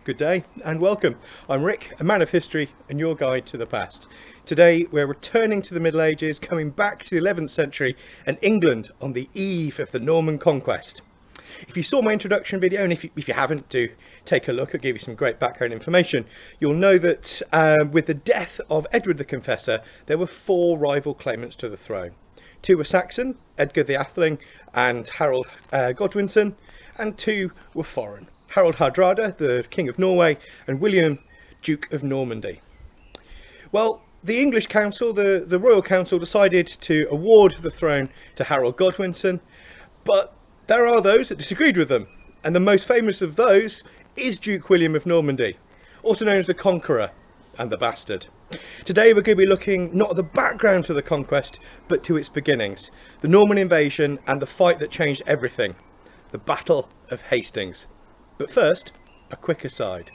Good day and welcome. I'm Rick, a man of history and your guide to the past. Today we're returning to the Middle Ages, coming back to the 11th century and England on the eve of the Norman conquest. If you saw my introduction video, and if you haven't, do take a look. I'll give you some great background information. You'll know that with the death of Edward the Confessor, there were four rival claimants to the throne. Two were Saxon, Edgar the Atheling and Harold Godwinson, and two were foreign. Harold Hardrada, the King of Norway, and William, Duke of Normandy. Well, the English Council, the Royal Council, decided to award the throne to Harold Godwinson, but there are those that disagreed with them, and the most famous of those is Duke William of Normandy, also known as the Conqueror and the Bastard. Today we're going to be looking not at the background to the conquest, but to its beginnings, the Norman invasion and the fight that changed everything, the Battle of Hastings. But first, a quick aside.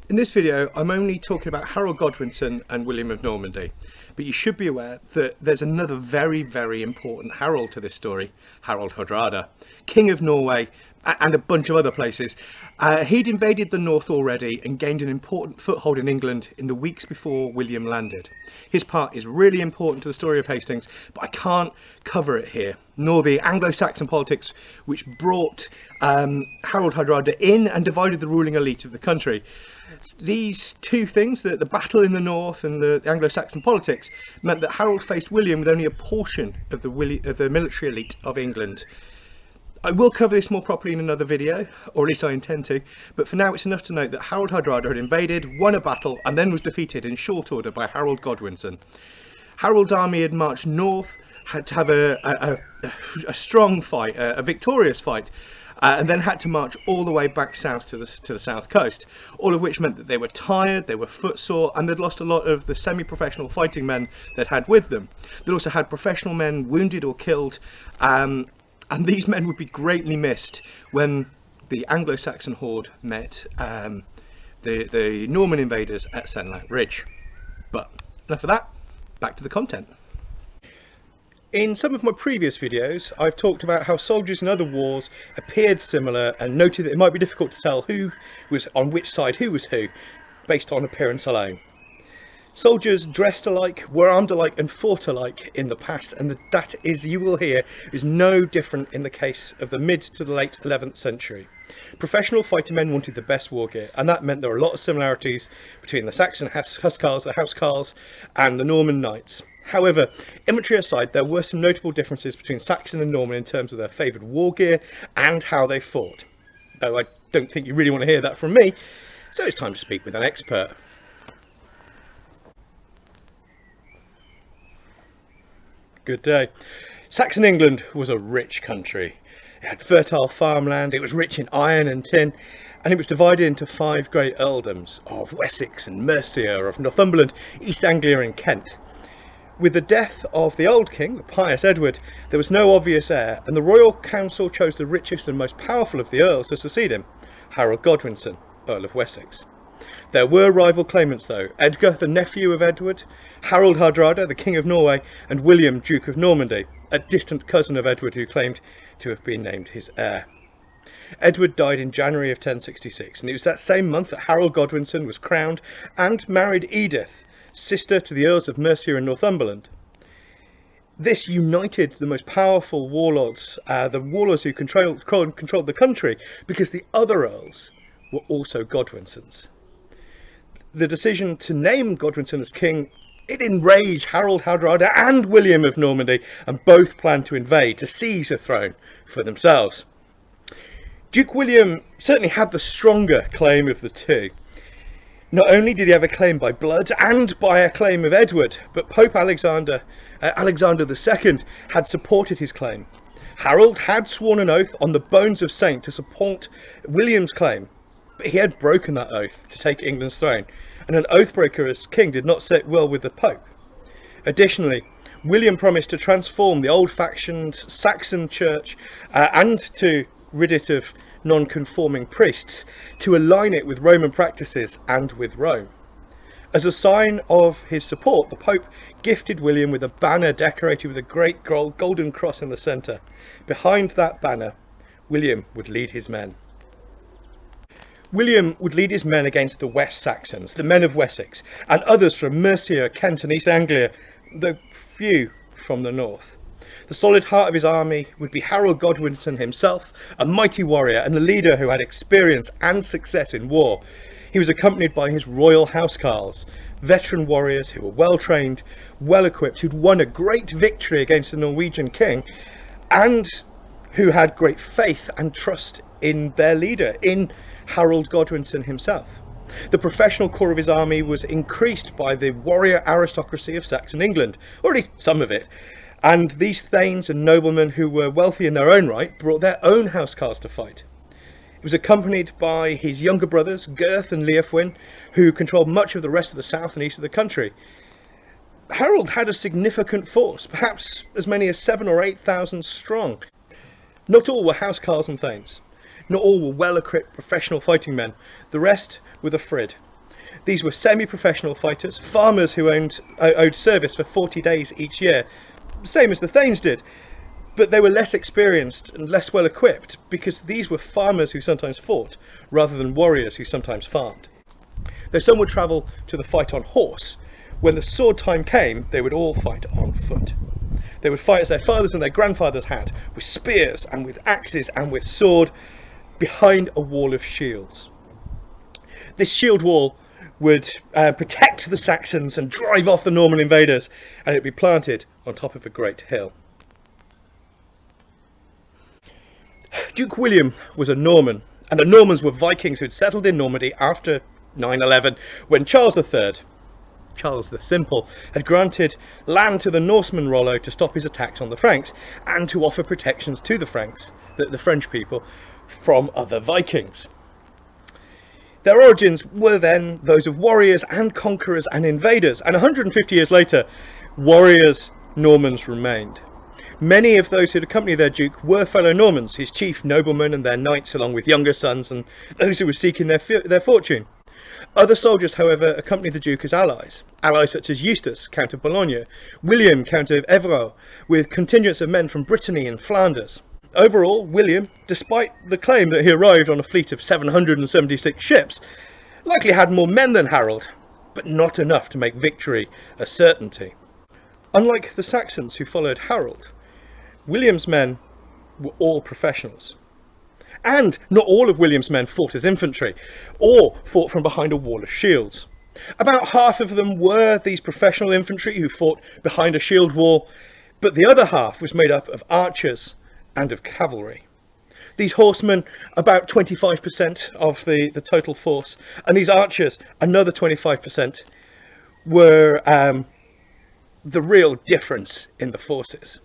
In this video, I'm only talking about Harold Godwinson and William of Normandy, but you should be aware that there's another very, very important Harold to this story, Harold Hardrada, King of Norway and a bunch of other places. He'd invaded the north already and gained an important foothold in England in the weeks before William landed. His part is really important to the story of Hastings, but I can't cover it here, nor the Anglo-Saxon politics which brought Harold Hardrada in and divided the ruling elite of the country. These two things, the battle in the north and the Anglo-Saxon politics, meant that Harold faced William with only a portion of the military elite of England. I will cover this more properly in another video, or at least I intend to, but for now it's enough to note that Harold Hardrada had invaded, won a battle and then was defeated in short order by Harold Godwinson. Harold's army had marched north, had to have a strong fight, a victorious fight, and then had to march all the way back south to the south coast, all of which meant that they were tired, they were footsore, and they'd lost a lot of the semi-professional fighting men they'd had with them. They'd also had professional men wounded or killed, and these men would be greatly missed when the Anglo-Saxon horde met the Norman invaders at Senlac Ridge. But enough of that, back to the content. In some of my previous videos, I've talked about how soldiers in other wars appeared similar and noted that it might be difficult to tell who was on which side, who was who, based on appearance alone. Soldiers dressed alike, were armed alike and fought alike in the past, and that, as you will hear, is no different in the case of the mid to the late 11th century. Professional fighting men wanted the best war gear, and that meant there were a lot of similarities between the Saxon Huscarls, the Housecarls, and the Norman Knights. However, infantry aside, there were some notable differences between Saxon and Norman in terms of their favoured war gear and how they fought. Though I don't think you really want to hear that from me, so it's time to speak with an expert. Good day. Saxon England was a rich country. It had fertile farmland, it was rich in iron and tin, and it was divided into 5 great earldoms of Wessex and Mercia, of Northumberland, East Anglia and Kent. With the death of the old king, the pious Edward, there was no obvious heir, and the Royal Council chose the richest and most powerful of the earls to succeed him, Harold Godwinson, Earl of Wessex. There were rival claimants though, Edgar, the nephew of Edward, Harold Hardrada, the King of Norway, and William, Duke of Normandy, a distant cousin of Edward who claimed to have been named his heir. Edward died in January of 1066, and it was that same month that Harold Godwinson was crowned and married Edith, sister to the Earls of Mercia and Northumberland. This united the most powerful warlords, the warlords who controlled the country, because the other earls were also Godwinsons. The decision to name Godwinson as king, it enraged Harold Hardrada and William of Normandy, and both planned to invade, to seize the throne for themselves. Duke William certainly had the stronger claim of the two. Not only did he have a claim by blood and by a claim of Edward, but Pope Alexander II had supported his claim. Harold had sworn an oath on the bones of Saint to support William's claim, but he had broken that oath to take England's throne, and an oathbreaker as king did not sit well with the Pope. Additionally, William promised to transform the old-fashioned Saxon church and to rid it of non-conforming priests, to align it with Roman practices and with Rome. As a sign of his support, the Pope gifted William with a banner decorated with a great golden cross in the centre. Behind that banner, William would lead his men. William would lead his men against the West Saxons, the men of Wessex, and others from Mercia, Kent and East Anglia, though few from the north. The solid heart of his army would be Harold Godwinson himself, a mighty warrior and a leader who had experience and success in war. He was accompanied by his royal housecarls, veteran warriors who were well trained, well equipped, who'd won a great victory against the Norwegian king, and who had great faith and trust in their leader, in Harold Godwinson himself. The professional core of his army was increased by the warrior aristocracy of Saxon England, or at least some of it, and these thanes and noblemen who were wealthy in their own right brought their own housecarls to fight. It was accompanied by his younger brothers, Gurth and Leofwin, who controlled much of the rest of the south and east of the country. Harold had a significant force, perhaps as many as 7,000 or 8,000 strong. Not all were housecarls and thanes. Not all were well-equipped professional fighting men. The rest were the Frid. These were semi-professional fighters, farmers who owed service for 40 days each year, same as the thanes did. But they were less experienced and less well-equipped because these were farmers who sometimes fought, rather than warriors who sometimes farmed. Though some would travel to the fight on horse, when the sword time came, they would all fight on foot. They would fight as their fathers and their grandfathers had, with spears and with axes and with sword, behind a wall of shields. This shield wall would protect the Saxons and drive off the Norman invaders, and it would be planted on top of a great hill. Duke William was a Norman, and the Normans were Vikings who had settled in Normandy after 911, when Charles III, Charles the Simple, had granted land to the Norseman Rollo to stop his attacks on the Franks and to offer protections to the Franks, the French people, from other Vikings. Their origins were then those of warriors and conquerors and invaders, and 150 years later, warriors Normans remained. Many of those who had accompanied their duke were fellow Normans, his chief noblemen and their knights, along with younger sons and those who were seeking their fortune. Other soldiers, however, accompanied the duke as allies such as Eustace, Count of Boulogne, William, Count of Evreux, with contingents of men from Brittany and Flanders. Overall, William, despite the claim that he arrived on a fleet of 776 ships, likely had more men than Harold, but not enough to make victory a certainty. Unlike the Saxons who followed Harold, William's men were all professionals. And not all of William's men fought as infantry, or fought from behind a wall of shields. About half of them were these professional infantry who fought behind a shield wall, but the other half was made up of archers and of cavalry. These horsemen, about 25% of the total force, and these archers, another 25%, were the real difference in the forces.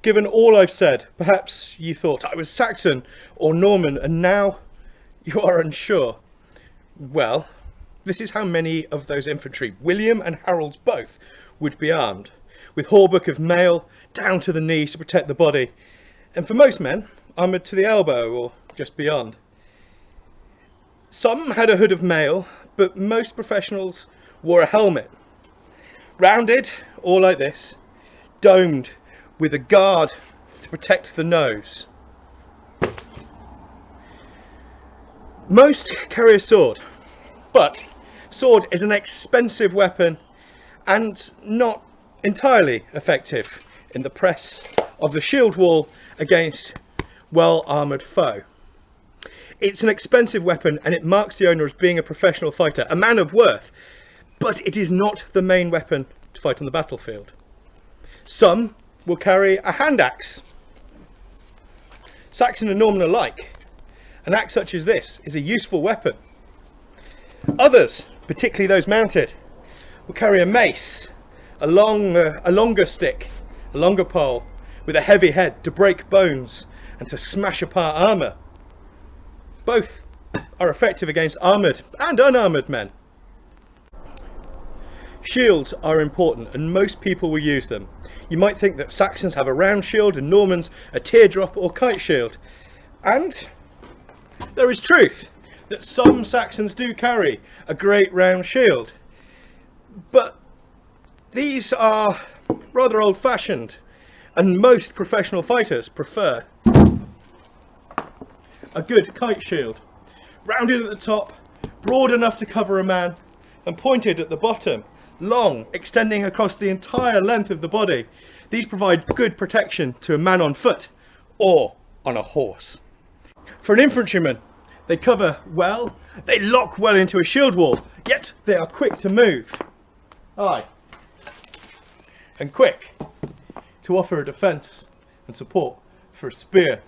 Given all I've said, perhaps you thought I was Saxon or Norman, and now you are unsure. Well, this is how many of those infantry, William and Harold's both, would be armed, with hauberk of mail down to the knees to protect the body, and for most men, armoured to the elbow or just beyond. Some had a hood of mail, but most professionals wore a helmet, rounded, or like this, domed, with a guard to protect the nose. Most carry a sword, but sword is an expensive weapon and not entirely effective in the press of the shield wall against well-armoured foe. It's an expensive weapon and it marks the owner as being a professional fighter, a man of worth, but it is not the main weapon to fight on the battlefield. Some will carry a hand axe. Saxon and Norman alike, an axe such as this is a useful weapon. Others, particularly those mounted, will carry a mace, a longer stick, a longer pole, with a heavy head to break bones and to smash apart armour. Both are effective against armoured and unarmoured men. Shields are important and most people will use them. You might think that Saxons have a round shield and Normans a teardrop or kite shield. And there is truth that some Saxons do carry a great round shield. But These are rather old-fashioned, and most professional fighters prefer a good kite shield, rounded at the top, broad enough to cover a man, and pointed at the bottom, long, extending across the entire length of the body. These provide good protection to a man on foot or on a horse. For an infantryman, they cover well, they lock well into a shield wall, yet they are quick to move. Aye, and quick to offer a defence and support for a spear.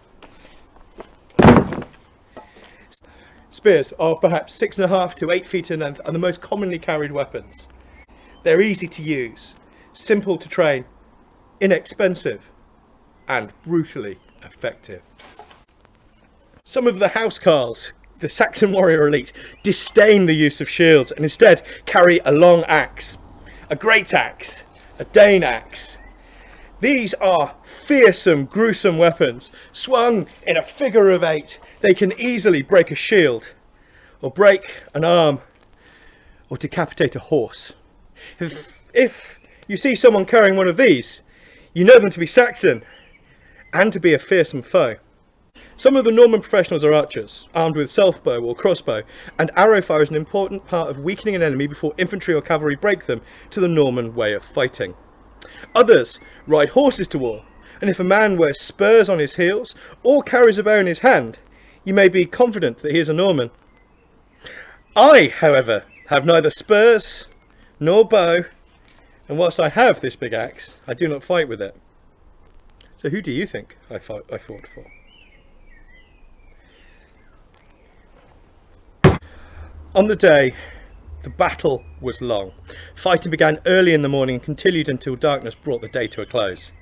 Spears are perhaps 6.5 to 8 feet in length and the most commonly carried weapons. They're easy to use, simple to train, inexpensive, and brutally effective. Some of the housecarls, the Saxon warrior elite, disdain the use of shields and instead carry a long axe, a great axe, a Dane axe. These are fearsome, gruesome weapons. Swung in a figure of 8, they can easily break a shield, or break an arm, or decapitate a horse. If you see someone carrying one of these, you know them to be Saxon, and to be a fearsome foe. Some of the Norman professionals are archers, armed with self-bow or crossbow, and arrow fire is an important part of weakening an enemy before infantry or cavalry break them to the Norman way of fighting. Others ride horses to war, and if a man wears spurs on his heels or carries a bow in his hand, you may be confident that he is a Norman. I, however, have neither spurs nor bow, and whilst I have this big axe, I do not fight with it. So who do you think I fought for? On the day, the battle was long. Fighting began early in the morning and continued until darkness brought the day to a close.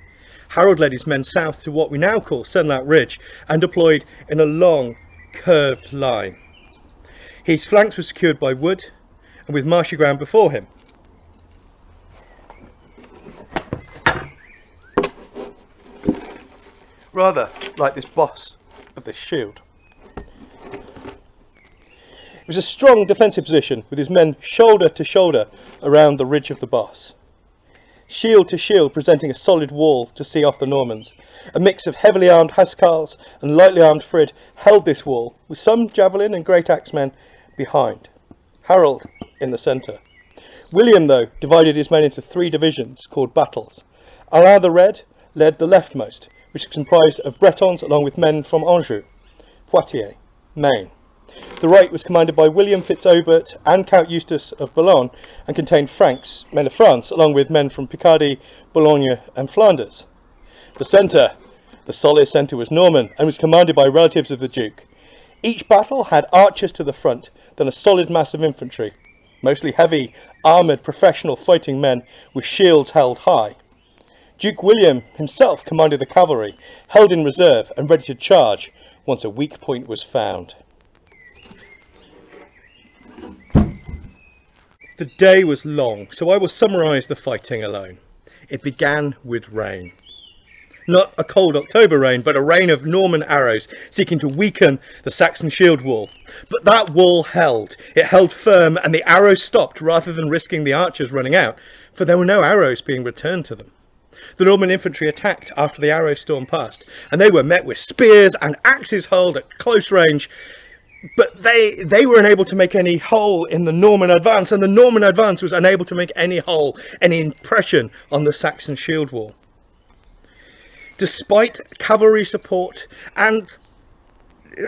Harold led his men south to what we now call Senlac Ridge and deployed in a long, curved line. His flanks were secured by wood and with marshy ground before him. Rather like this boss of this shield. It was a strong defensive position with his men shoulder to shoulder around the ridge of the boss. Shield to shield presenting a solid wall to see off the Normans. A mix of heavily armed housecarls and lightly armed Frid held this wall, with some javelin and great axe men behind. Harold in the centre. William, though, divided his men into 3 divisions called battles. Alain the Red led the leftmost, which was comprised of Bretons along with men from Anjou, Poitiers, Maine. The right was commanded by William Fitz-Aubert and Count Eustace of Boulogne and contained Franks, men of France, along with men from Picardy, Boulogne and Flanders. The centre, the solid centre, was Norman and was commanded by relatives of the Duke. Each battle had archers to the front, then a solid mass of infantry, mostly heavy, armoured, professional fighting men with shields held high. Duke William himself commanded the cavalry, held in reserve and ready to charge once a weak point was found. The day was long, so I will summarise the fighting alone. It began with rain. Not a cold October rain, but a rain of Norman arrows seeking to weaken the Saxon shield wall. But that wall held. It held firm and the arrows stopped rather than risking the archers running out, for there were no arrows being returned to them. The Norman infantry attacked after the arrow storm passed, and they were met with spears and axes hurled at close range. But they were unable to make any hole in the Norman advance, and the Norman advance was unable to make any hole, any impression on the Saxon shield wall. Despite cavalry support and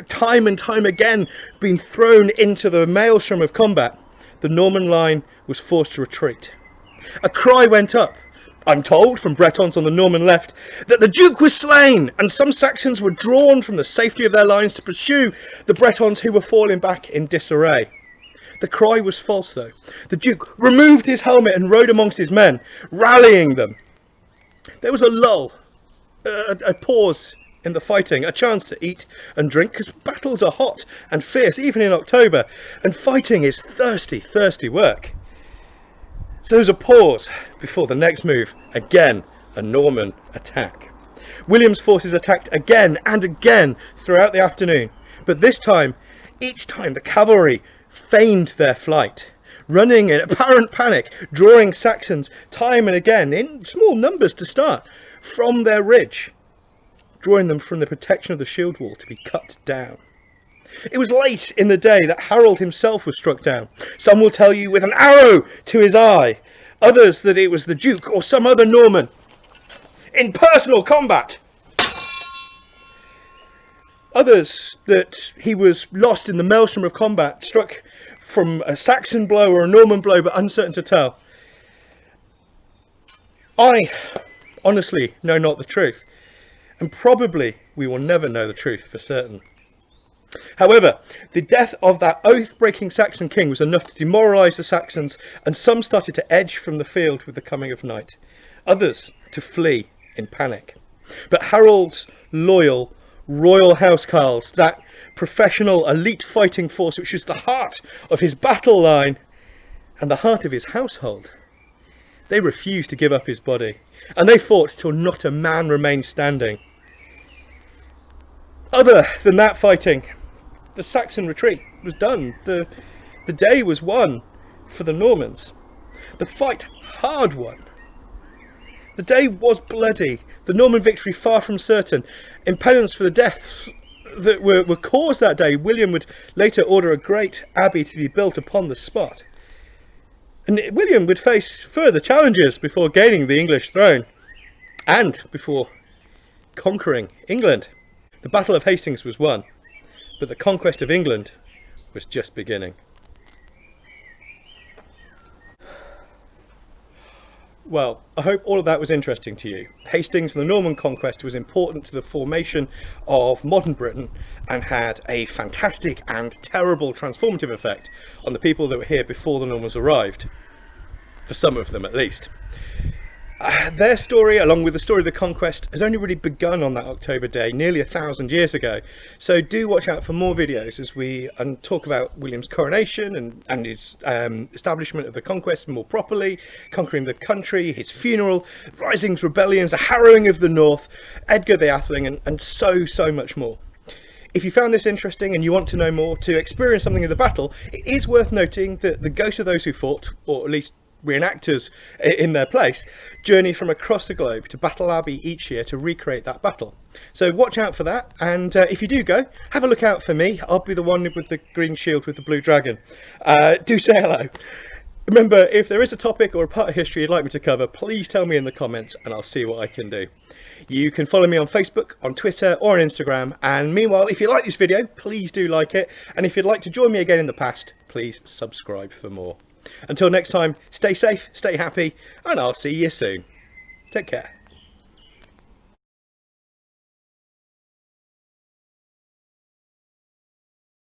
time and time again being thrown into the maelstrom of combat, the Norman line was forced to retreat. A cry went up, I'm told, from Bretons on the Norman left, that the Duke was slain, and some Saxons were drawn from the safety of their lines to pursue the Bretons who were falling back in disarray. The cry was false, though. The Duke removed his helmet and rode amongst his men, rallying them. There was a lull, a pause in the fighting, a chance to eat and drink, because battles are hot and fierce, even in October, and fighting is thirsty, thirsty work. So there's a pause before the next move, again a Norman attack. William's forces attacked again and again throughout the afternoon, but this time, each time the cavalry feigned their flight, running in apparent panic, drawing Saxons time and again, in small numbers to start, from their ridge, drawing them from the protection of the shield wall to be cut down. It was late in the day that Harold himself was struck down. Some will tell you with an arrow to his eye, others that it was the Duke or some other Norman in personal combat. Others that he was lost in the maelstrom of combat, struck from a Saxon blow or a Norman blow, but uncertain to tell. I honestly know not the truth, and probably we will never know the truth for certain. However, the death of that oath-breaking Saxon king was enough to demoralise the Saxons, and some started to edge from the field with the coming of night, others to flee in panic. But Harold's loyal royal housecarls, that professional elite fighting force which is the heart of his battle line and the heart of his household, they refused to give up his body, and they fought till not a man remained standing. Other than that fighting, the Saxon retreat was done. The day was won for the Normans. The fight hard won. The day was bloody, the Norman victory far from certain. In penance for the deaths that were caused that day, William would later order a great abbey to be built upon the spot. And William would face further challenges before gaining the English throne and before conquering England. The Battle of Hastings was won, but the conquest of England was just beginning. Well, I hope all of that was interesting to you. Hastings and the Norman conquest was important to the formation of modern Britain and had a fantastic and terrible transformative effect on the people that were here before the Normans arrived, for some of them at least. Their story, along with the story of the conquest, had only really begun on that October day, nearly 1,000 years ago. So do watch out for more videos as we talk about William's coronation and his establishment of the conquest more properly, conquering the country, his funeral, risings, rebellions, the harrowing of the north, Edgar the Atheling, and so much more. If you found this interesting and you want to know more, to experience something of the battle, it is worth noting that the ghosts of those who fought, or at least reenactors in their place, journey from across the globe to Battle Abbey each year to recreate that battle. So watch out for that, and if you do go, have a look out for me. I'll be the one with the green shield with the blue dragon. Do say hello. Remember, if there is a topic or a part of history you'd like me to cover, please tell me in the comments and I'll see what I can do. You can follow me on Facebook, on Twitter or on Instagram, and meanwhile, if you like this video, please do like it, and if you'd like to join me again in the past, please subscribe for more. Until next time, stay safe, stay happy, and I'll see you soon. Take care.